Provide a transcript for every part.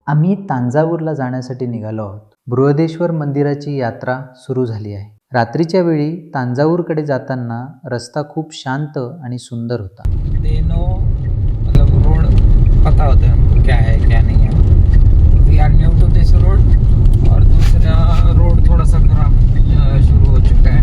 आम्ही तांजावूरला जाण्यासाठी निघालो आहोत. बृहदेश्वर मंदिराची यात्रा सुरू झाली आहे. रात्रीच्या वेळी तांजावूरकडे जाताना रस्ता खूप शांत आणि सुंदर होता. They know मतलब रोड पता होता है हमको क्या है क्या नहीं है. We are new to this road और दूसरा रोड थोड़ा सा खराब शुरू हो चुका है.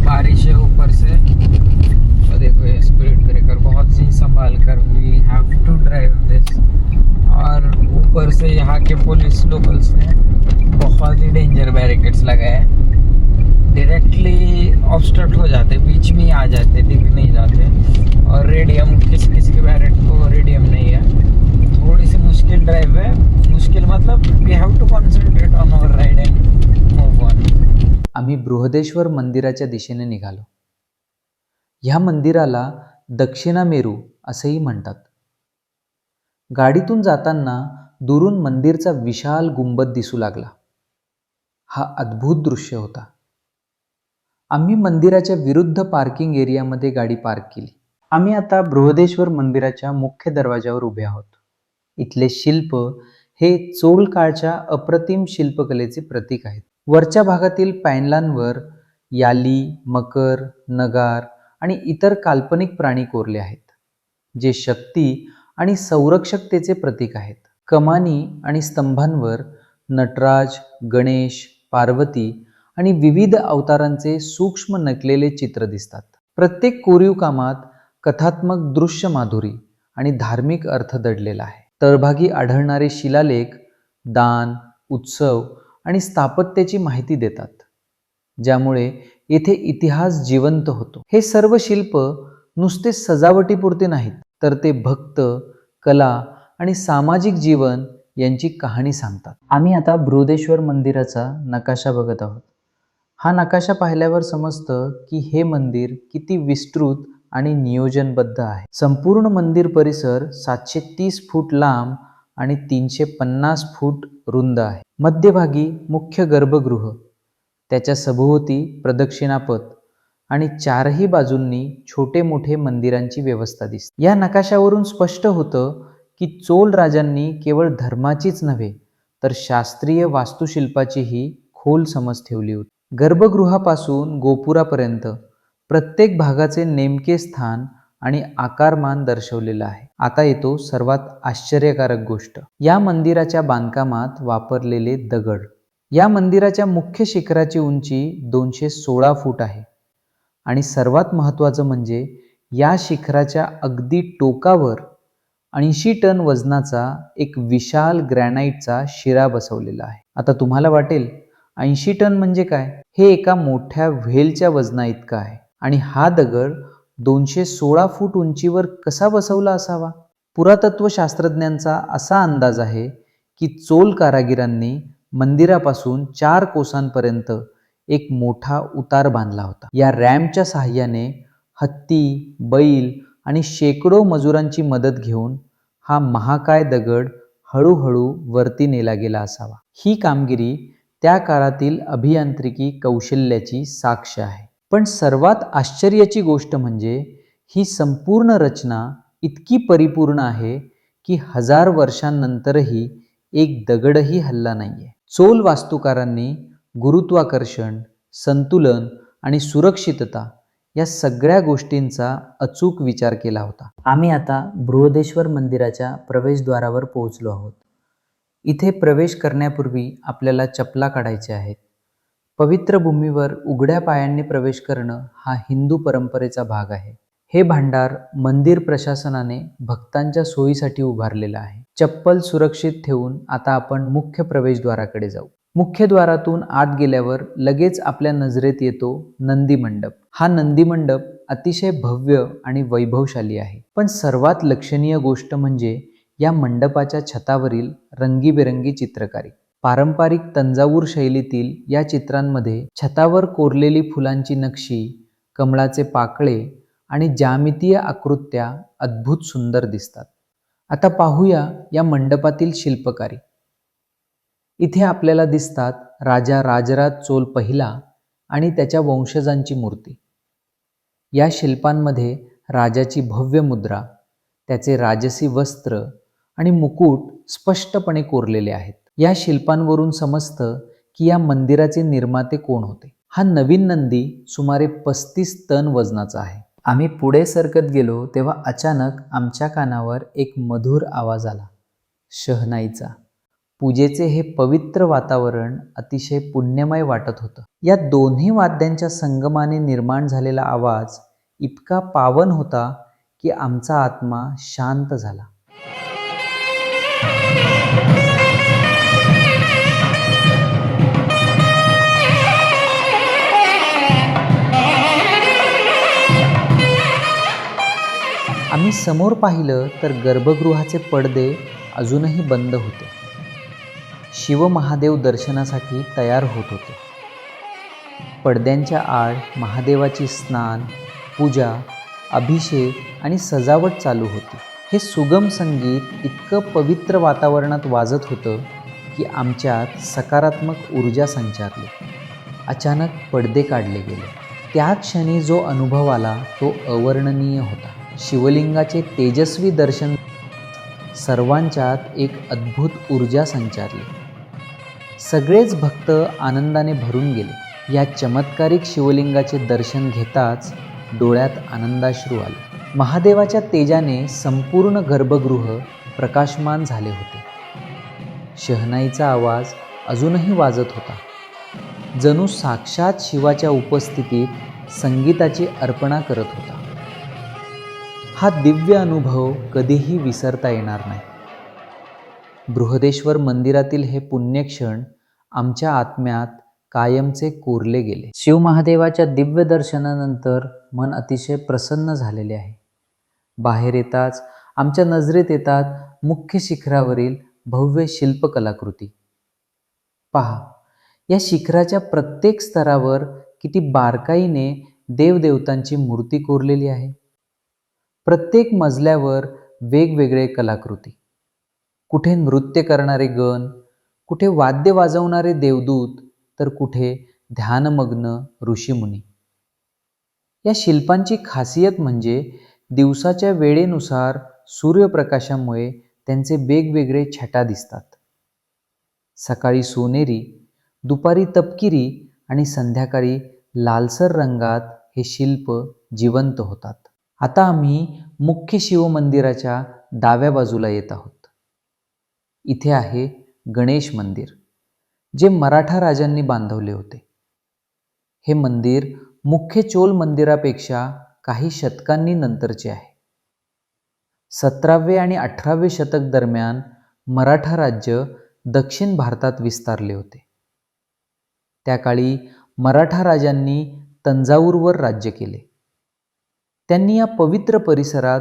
बारिश है ऊपर से तो देखो ये स्पीड ब्रेकर बहुत ही संभाल कर we have to drive this. और ऊपर से यहाँ के पुलिस लोकल्स ने बहुत ही डेंजर बैरिकेड्स लगाए हैं. डायरेक्टली ऑब्स्ट्रक्ट हो जाते, बीच में ही आ जाते, दिख नहीं जाते. और रेडियम किस किस के बैरिकेड को रेडियम नहीं है. थोड़ी सी मुश्किल ड्राइव है. मुश्किल मतलब we have to concentrate on our ride and move on. आम्ही बृहदेश्वर मंदिराच्या दिशेने निघालो. ह्या मंदिराला दक्षिणामेरू असेही म्हणतात. गाडीतून जाताना दुरून मंदिरचा विशाल गुंबद दिसू लागला. हा अद्भुत दृश्य होता. आम्ही मंदिराच्या विरुद्ध पार्किंग एरियामध्ये गाडी पार्क केली. आम्ही आता बृहदेश्वर मंदिराच्या मुख्य दरवाजावर उभे आहोत. इथले शिल्प हे चोल काळच्या अप्रतिम शिल्पकलेचे प्रतीक आहेत. वरच्या भागातील पॅनलांवर याली, मकर, नगार आणि इतर काल्पनिक प्राणी कोरले आहेत, जे शक्ती आणि संरक्षकतेचे प्रतीक आहेत. कमानी आणि स्तंभांवर नटराज, गणेश, पार्वती आणि विविध अवतारांचे सूक्ष्म नटलेले चित्र दिसतात. प्रत्येक कोरीव कामात कथात्मक दृश्य माधुरी आणि धार्मिक अर्थ दडलेला आहे. तळभागी आढळणारे शिलालेख दान, उत्सव आणि स्थापत्याची माहिती देतात, ज्यामुळे येथे इतिहास जिवंत होतो. हे सर्व शिल्प नुसते सजावटीपुरते नाहीत, तर ते भक्त, कला आणि सामाजिक जीवन यांची कहाणी सांगतात. आम्ही आता बृहदेश्वर मंदिराचा नकाशा बघत आहोत. हा नकाशा पाहिल्यावर समजतं की हे मंदिर किती विस्तृत आणि नियोजनबद्ध आहे. संपूर्ण मंदिर परिसर 730 फूट लांब आणि 350 फूट रुंद आहे. मध्यभागी मुख्य गर्भगृह, त्याच्या सभोवती प्रदक्षिणापथ आणि चारही बाजूंनी छोटे मोठे मंदिरांची व्यवस्था दिसते. या नकाशावरून स्पष्ट होतं की चोल राजांनी केवळ धर्माचीच नव्हे तर शास्त्रीय वास्तुशिल्पाचीही खोल समज ठेवली होती. गर्भगृहापासून गोपुरापर्यंत प्रत्येक भागाचे नेमके स्थान आणि आकारमान दर्शवलेलं आहे. आता येतो सर्वात आश्चर्यकारक गोष्ट, या मंदिराच्या बांधकामात वापरलेले दगड. या मंदिराच्या मुख्य शिखराची उंची 216 फूट आहे आणि सर्वात महत्त्वाचं म्हणजे या शिखराच्या अगदी टोकावर 80 टन वजनाचा एक विशाल ग्रॅनाइटचा शिरा बसवलेला आहे. आता तुम्हाला वाटेल 80 टन म्हणजे काय? हे एका मोठ्या व्हेलच्या वजना इतका आहे. आणि हा दगड 216 फूट उंचीवर कसा बसवला असावा? पुरातत्व शास्त्रज्ञांचा असा अंदाज आहे की चोल कारागिरांनी मंदिरापासून 4 कोसांपर्यंत एक मोठा उतार बांधला होता. या रॅम्पच्या साहाय्याने हत्ती, बैल आणि शेकडो मजुरांची मदत घेऊन हा महाकाय दगड हळूहळू वरती नेला गेला असावा. ही कामगिरी त्या काळातील अभियांत्रिकी कौशल्याची साक्ष आहे. पण सर्वात आश्चर्याची गोष्ट म्हणजे ही संपूर्ण रचना इतकी परिपूर्ण आहे की 1000 वर्षांनंतरही एक दगडही हलला नाहीये. चोल वास्तुकारांनी गुरुत्वाकर्षण, संतुलन आणि सुरक्षितता या सगळ्या गोष्टींचा अचूक विचार केला होता. आम्ही आता बृहदेश्वर मंदिराच्या प्रवेशद्वारावर पोहोचलो आहोत. इथे प्रवेश करण्यापूर्वी आपल्याला चपला काढायच्या आहेत. पवित्र भूमीवर उघड्या पायांनी प्रवेश करणं हा हिंदू परंपरेचा भाग आहे. हे भांडार मंदिर प्रशासनाने भक्तांच्या सोयीसाठी उभारलेलं आहे. चप्पल सुरक्षित ठेवून आता आपण मुख्य प्रवेशद्वाराकडे जाऊ. मुख्य द्वारातून आत गेल्यावर लगेच आपल्या नजरेत येतो नंदी मंडप. हा नंदी मंडप अतिशय भव्य आणि वैभवशाली आहे. पण सर्वात लक्षणीय गोष्ट म्हणजे या मंडपाच्या छतावरील रंगीबेरंगी चित्रकारी. पारंपरिक तंजावूर शैलीतील या चित्रांमध्ये छतावर कोरलेली फुलांची नक्षी, कमळाचे पाकळे आणि ज्यामितीय आकृत्या अद्भुत सुंदर दिसतात. आता पाहूया या मंडपातील शिल्पकारी. इथे आपल्याला दिसतात राजा राजराज चोल पहिला आणि त्याच्या वंशजांची मूर्ती. या शिल्पांमध्ये राजाची भव्य मुद्रा, त्याचे राजसी वस्त्र आणि मुकुट स्पष्टपणे कोरलेले आहेत. या शिल्पांवरून समजतं की या मंदिराचे निर्माते कोण होते. हा नवीन नंदी सुमारे 35 टन वजनाचा आहे. आम्ही पुढे सरकत गेलो तेव्हा अचानक आमच्या कानावर एक मधुर आवाज आला, शहनाईचा. पूजेचे हे पवित्र वातावरण अतिशय पुण्यमय वाटत होतं. या दोन्ही वाद्यांच्या संगमाने निर्माण झालेला आवाज इतका पावन होता की आमचा आत्मा शांत झाला. आम्ही समोर पाहिलं तर गर्भगृहाचे पडदे अजूनही बंद होते. शिवमहादेव दर्शनासाठी तयार होत होते. पडद्यांच्या आड महादेवाची स्नान, पूजा, अभिषेक आणि सजावट चालू होती. हे सुगम संगीत इतकं पवित्र वातावरणात वाजत होतं की आमच्यात सकारात्मक ऊर्जा संचारली. अचानक पडदे काढले गेले. त्या क्षणी जो अनुभव आला तो अवर्णनीय होता. शिवलिंगाचे तेजस्वी दर्शन सर्वांच्यात एक अद्भुत ऊर्जा संचारली. सगळेच भक्त आनंदाने भरून गेले. या चमत्कारिक शिवलिंगाचे दर्शन घेताच डोळ्यात आनंदाश्रू आले. महादेवाच्या तेजाने संपूर्ण गर्भगृह प्रकाशमान झाले होते. शहनाईचा आवाज अजूनही वाजत होता. जणू साक्षात शिवाच्या उपस्थितीत संगीताची अर्पणा करत होता. हा दिव्य अनुभव कधीही विसरता येणार नाही. बृहदेश्वर मंदिरातील हे पुण्यक्षण आमच्या आत्म्यात कायमचे कोरले गेले. शिवमहादेवाच्या दिव्य दर्शनानंतर मन अतिशय प्रसन्न झालेले आहे. बाहेर येताच आमच्या नजरेत येतात मुख्य शिखरावरील भव्य शिल्पकलाकृती. पहा, या शिखराच्या प्रत्येक स्तरावर किती बारकाईने देवदेवतांची मूर्ती कोरलेली आहे. प्रत्येक मजल्यावर वेगवेगळे कलाकृती. कुठे नृत्य करणारे गण, कुठे वाद्य वाजवणारे देवदूत, तर कुठे ध्यानमग्न ऋषीमुनी. या शिल्पांची खासियत म्हणजे दिवसाच्या वेळेनुसार सूर्यप्रकाशामुळे त्यांचे वेगवेगळे छटा दिसतात. सकाळी सोनेरी, दुपारी तपकिरी आणि संध्याकाळी लालसर रंगात हे शिल्प जिवंत होतात. आता आम्ही मुख्य शिवमंदिराच्या डाव्या बाजूला येत आहोत. इथे आहे गणेश मंदिर, जे मराठा राजांनी बांधवले होते. हे मंदिर मुख्य चोल मंदिरापेक्षा काही शतकांनी नंतरचे आहे. 17वे आणि 18वे शतक दरम्यान मराठा राज्य दक्षिण भारतात विस्तारले होते. त्या काळी मराठा राजांनी तंजावूरवर राज्य केले. त्यांनी या पवित्र परिसरात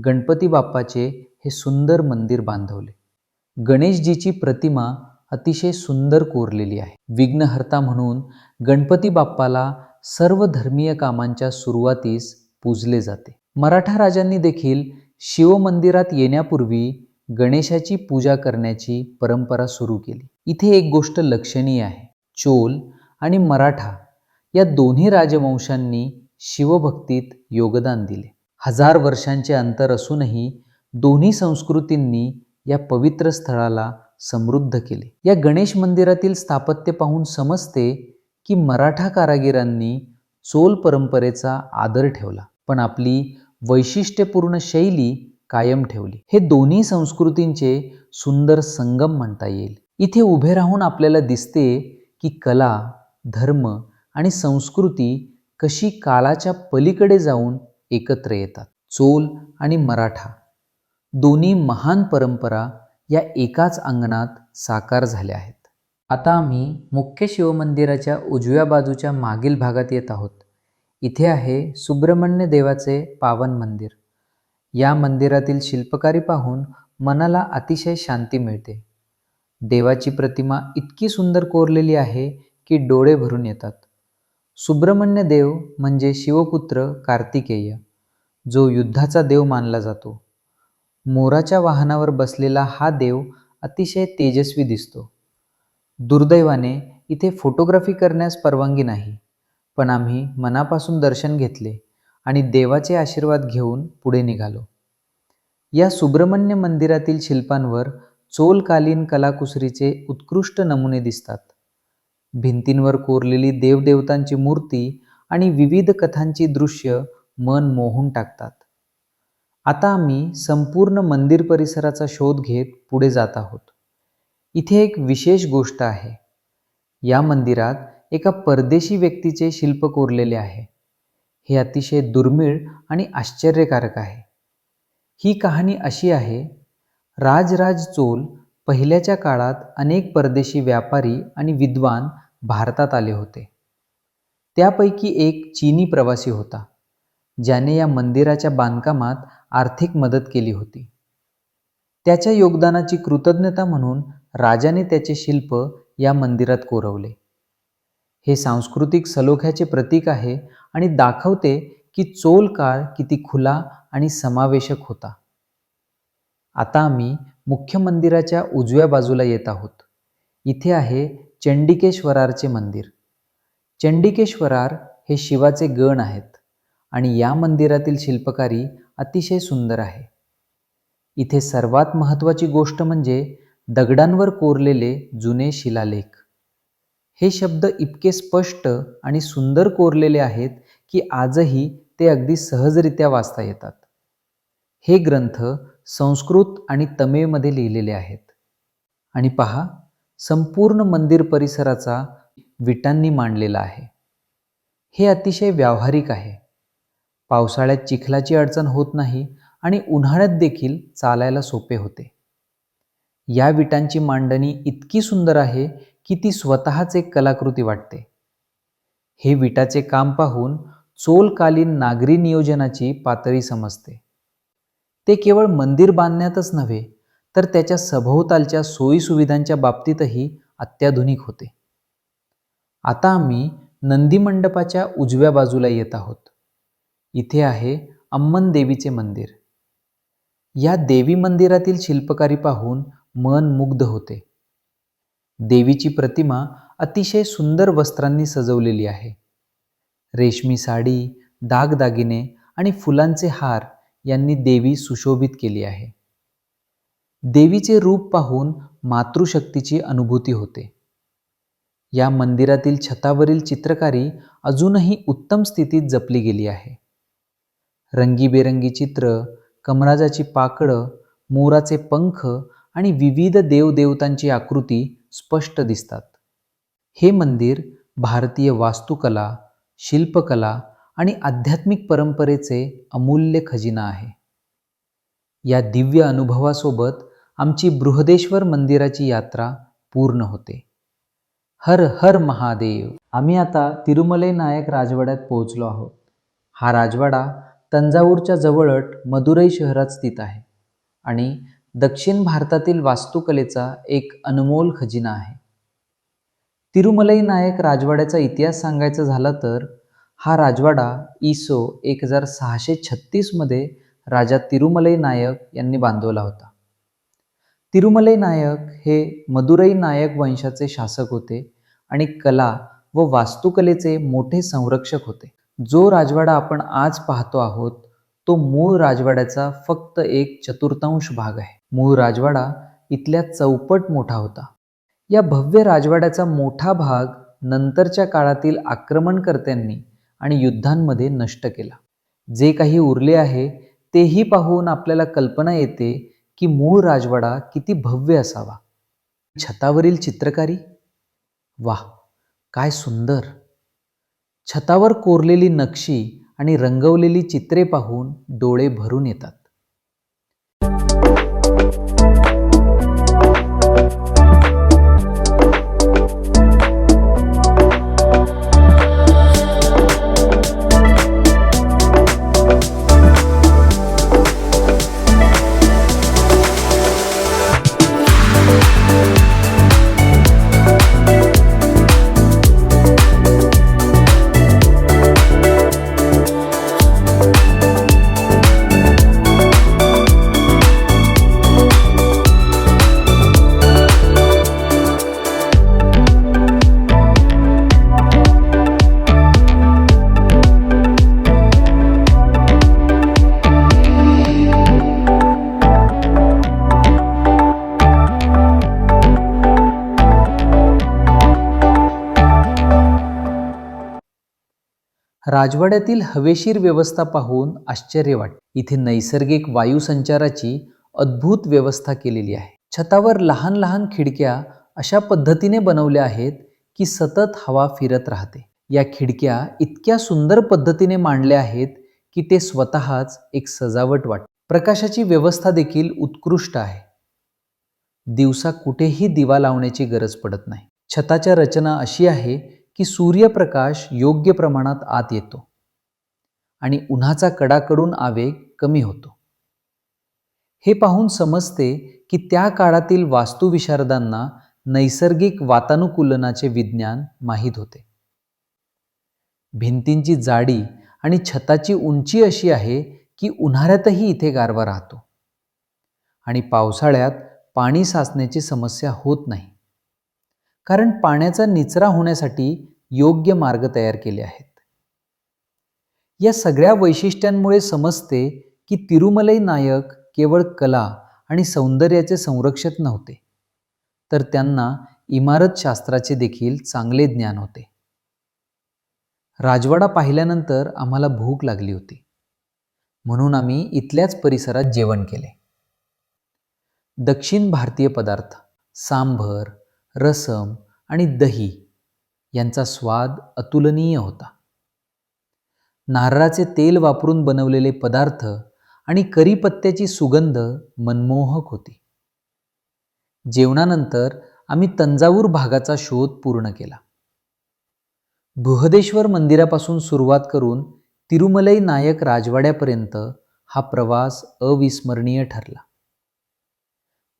गणपती बाप्पाचे हे सुंदर मंदिर बांधवले. गणेशजीची प्रतिमा अतिशय सुंदर कोरलेली आहे. विघ्नहर्ता म्हणून गणपती बाप्पाला सर्व धर्मीय कामांच्या सुरुवातीस पूजले जाते. मराठा राजांनी देखील शिवमंदिरात येण्यापूर्वी गणेशाची पूजा करण्याची परंपरा सुरू केली. इथे एक गोष्ट लक्षणीय आहे. चोल आणि मराठा या दोन्ही राजवंशांनी शिवभक्तीत योगदान दिले. 1000 वर्षांचे अंतर असूनही दोन्ही संस्कृतींनी या पवित्र स्थळाला समृद्ध केले. या गणेश मंदिरातील स्थापत्य पाहून समजते की मराठा कारागिरांनी चोल परंपरेचा आदर ठेवला, पण आपली वैशिष्ट्यपूर्ण शैली कायम ठेवली. हे दोन्ही संस्कृतींचे सुंदर संगम म्हणता येईल. इथे उभे राहून आपल्याला दिसते की कला, धर्म आणि संस्कृती कशी काळाच्या पलीकडे जाऊन एकत्र येतात. चोल आणि मराठा दोन्ही महान परंपरा या एकाच अंगणात साकार झाल्या आहेत. आता आम्ही मुख्य शिवमंदिराच्या उजव्या बाजूच्या मागील भागात येत आहोत. इथे आहे सुब्रह्मण्य देवाचे पावन मंदिर. या मंदिरातील शिल्पकारी पाहून मनाला अतिशय शांती मिळते. देवाची प्रतिमा इतकी सुंदर कोरलेली आहे की डोळे भरून येतात. सुब्रह्मण्य देव म्हणजे शिवपुत्र कार्तिकेय, जो युद्धाचा देव मानला जातो. मोराच्या वाहनावर बसलेला हा देव अतिशय तेजस्वी दिसतो. दुर्दैवाने इथे फोटोग्राफी करण्यास परवानगी नाही, पण आम्ही मनापासून दर्शन घेतले आणि देवाचे आशीर्वाद घेऊन पुढे निघालो. या सुब्रह्मण्य मंदिरातील शिल्पांवर चोलकालीन कलाकुसरीचे उत्कृष्ट नमुने दिसतात. भिंतींवर कोरलेली देवदेवतांची मूर्ती आणि विविध कथांची दृश्य मन मोहून टाकतात. आता आम्ही संपूर्ण मंदिर परिसराचा शोध घेत पुढे जात आहोत. इथे एक विशेष गोष्ट आहे. या मंदिरात एका परदेशी व्यक्तीचे शिल्प कोरलेले आहे. हे अतिशय दुर्मिळ आणि आश्चर्यकारक आहे. ही कहाणी अशी आहे, राजराज चोल पहिल्याच्या काळात अनेक परदेशी व्यापारी आणि विद्वान भारतात आले होते. त्यापैकी एक चीनी प्रवासी होता, ज्याने या मंदिराच्या बांधकामात आर्थिक मदत केली होती. त्याच्या योगदानाची कृतज्ञता म्हणून राजाने त्याचे शिल्प या मंदिरात कोरवले. हे सांस्कृतिक सलोख्याचे प्रतीक आहे आणि दाखवते की चोल काळ किती खुला आणि समावेशक होता. आता आम्ही मुख्य मंदिराच्या उजव्या बाजूला येत आहोत. इथे आहे चंडिकेश्वरारचे मंदिर. चंडिकेश्वरार हे शिवाचे गण आहेत आणि या मंदिरातील शिल्पकारी अतिशय सुंदर आहे. इथे सर्वात महत्त्वाची गोष्ट म्हणजे दगडांवर कोरलेले जुने शिलालेख. हे शब्द इतके स्पष्ट आणि सुंदर कोरलेले आहेत की आजही ते अगदी सहजरित्या वाचता येतात. हे ग्रंथ संस्कृत आणि तमिळमध्ये लिहिलेले आहेत. आणि पहा, संपूर्ण मंदिर परिसराचा विटांनी मांडलेला आहे. हे अतिशय व्यावहारिक आहे. पावसाळ्यात चिखलाची अडचण होत नाही आणि उन्हाळ्यात देखील चालायला सोपे होते. या विटांची मांडणी इतकी सुंदर आहे की ती स्वतःच एक कलाकृती वाटते. हे विटाचे काम पाहून चोलकालीन नागरी नियोजनाची पातळी समजते. ते केवळ मंदिर बांधण्यातच नव्हे, तर त्याच्या सभोवतालच्या सोयीसुविधांच्या बाबतीतही अत्याधुनिक होते. आता आम्ही नंदी मंडपाच्या उजव्या बाजूला येत आहोत. इथे आहे अम्मन देवीचे मंदिर. या देवी मंदिरातील शिल्पकारी पाहून मन मुग्ध होते. देवीची प्रतिमा अतिशय सुंदर वस्त्रांनी सजवलेली आहे. रेशमी साडी, दागदागिने आणि फुलांचे हार यांनी देवी सुशोभित केली आहे. देवीचे रूप पाहून मातृशक्तीची अनुभूती होते. या मंदिरातील छतावरील चित्रकारी अजूनही उत्तम स्थितीत जपली गेली आहे. रंगीबेरंगी चित्र, कमराजाची पाकडं, मोराचे पंख आणि विविध देवदेवतांची आकृती स्पष्ट दिसतात. हे मंदिर भारतीय वास्तुकला, शिल्पकला आणि आध्यात्मिक परंपरेचे अमूल्य खजिना आहे. या दिव्य अनुभवासोबत आमची बृहदेश्वर मंदिराची यात्रा पूर्ण होते. हर हर महादेव. आम्ही आता तिरुमलै नायक राजवाड्यात पोहोचलो आहोत. हा राजवाडा तंजावूरच्या जवळच मदुरै शहरात स्थित आहे आणि दक्षिण भारतातील वास्तुकलेचा एक अनमोल खजिना आहे. तिरुमलै नायक राजवाड्याचा इतिहास सांगायचा झाला तर हा राजवाडा इसो 1636 मध्ये राजा तिरुमलै नायक यांनी बांधवला होता. तिरुमलै नायक हे मदुरै नायक वंशाचे शासक होते आणि कला व वास्तुकलेचे मोठे संरक्षक होते. जो राजवाडा आपण आज पाहतो आहोत तो मूळ राजवाड्याचा फक्त 1/4 भाग आहे. मूळ राजवाडा इथल्या चौपट मोठा होता. या भव्य राजवाड्याचा मोठा भाग नंतरच्या काळातील आक्रमणकर्त्यांनी आणि युद्धांमध्ये नष्ट केला. जे काही उरले आहे तेही पाहून आपल्याला कल्पना येते की मूळ राजवाडा किती भव्य असावा. छतावरील चित्रकारी, वाह काय सुंदर! छतावर कोरलेली नक्षी आणि रंगवलेली चित्रे पाहून डोळे भरून येतात. राजवाड्यातील हवेशीर व्यवस्था पाहून आश्चर्य वाटते. इथे नैसर्गिक वायुसंचाराची अद्भुत व्यवस्था केलेली आहे. छतावर लहान लहान खिडक्या अशा पद्धतीने बनवल्या आहेत की सतत हवा फिरत राहते. या खिडक्या इतक्या सुंदर पद्धतीने मांडल्या आहेत की ते स्वतःच एक सजावट वाटते. प्रकाशाची व्यवस्था देखील उत्कृष्ट आहे. दिवसा कुठेही दिवा लावण्याची गरज पडत नाही. छताच्या रचना अशी आहे की सूर्यप्रकाश योग्य प्रमाणात आत येतो आणि उन्हाचा कडाकडून आवेग कमी होतो. हे पाहून समजते की त्या काळातील वास्तुविशारदांना नैसर्गिक वातानुकूलनाचे विज्ञान माहीत होते. भिंतींची जाडी आणि छताची उंची अशी आहे की उन्हाळ्यातही इथे गारवा राहतो आणि पावसाळ्यात पाणी साचण्याची समस्या होत नाही, कारण पाण्याचा निचरा होण्यासाठी योग्य मार्ग तयार केले आहेत. या सगळ्या वैशिष्ट्यांमुळे समजते की तिरुमलई नायक केवळ कला आणि सौंदर्याचे संरक्षक नव्हते, तर त्यांना इमारत शास्त्राचे देखील चांगले ज्ञान होते. राजवाडा पाहिल्यानंतर आम्हाला भूक लागली होती, म्हणून आम्ही इथल्याच परिसरात जेवण केले. दक्षिण भारतीय पदार्थ सांभर, रसम आणि दही यांचा स्वाद अतुलनीय होता. नारळाचे तेल वापरून बनवलेले पदार्थ आणि करीपत्त्याची सुगंध मनमोहक होती. जेवणानंतर आम्ही तंजावूर भागाचा शोध पूर्ण केला. बृहदेश्वर मंदिरापासून सुरुवात करून तिरुमलई नायक राजवाड्यापर्यंत हा प्रवास अविस्मरणीय ठरला.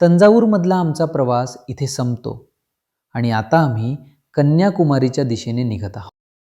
तंजावूरमधला आमचा प्रवास इथे संपतो आणि आता आम्ही कन्याकुमारीच्या दिशेने निघत आहोत.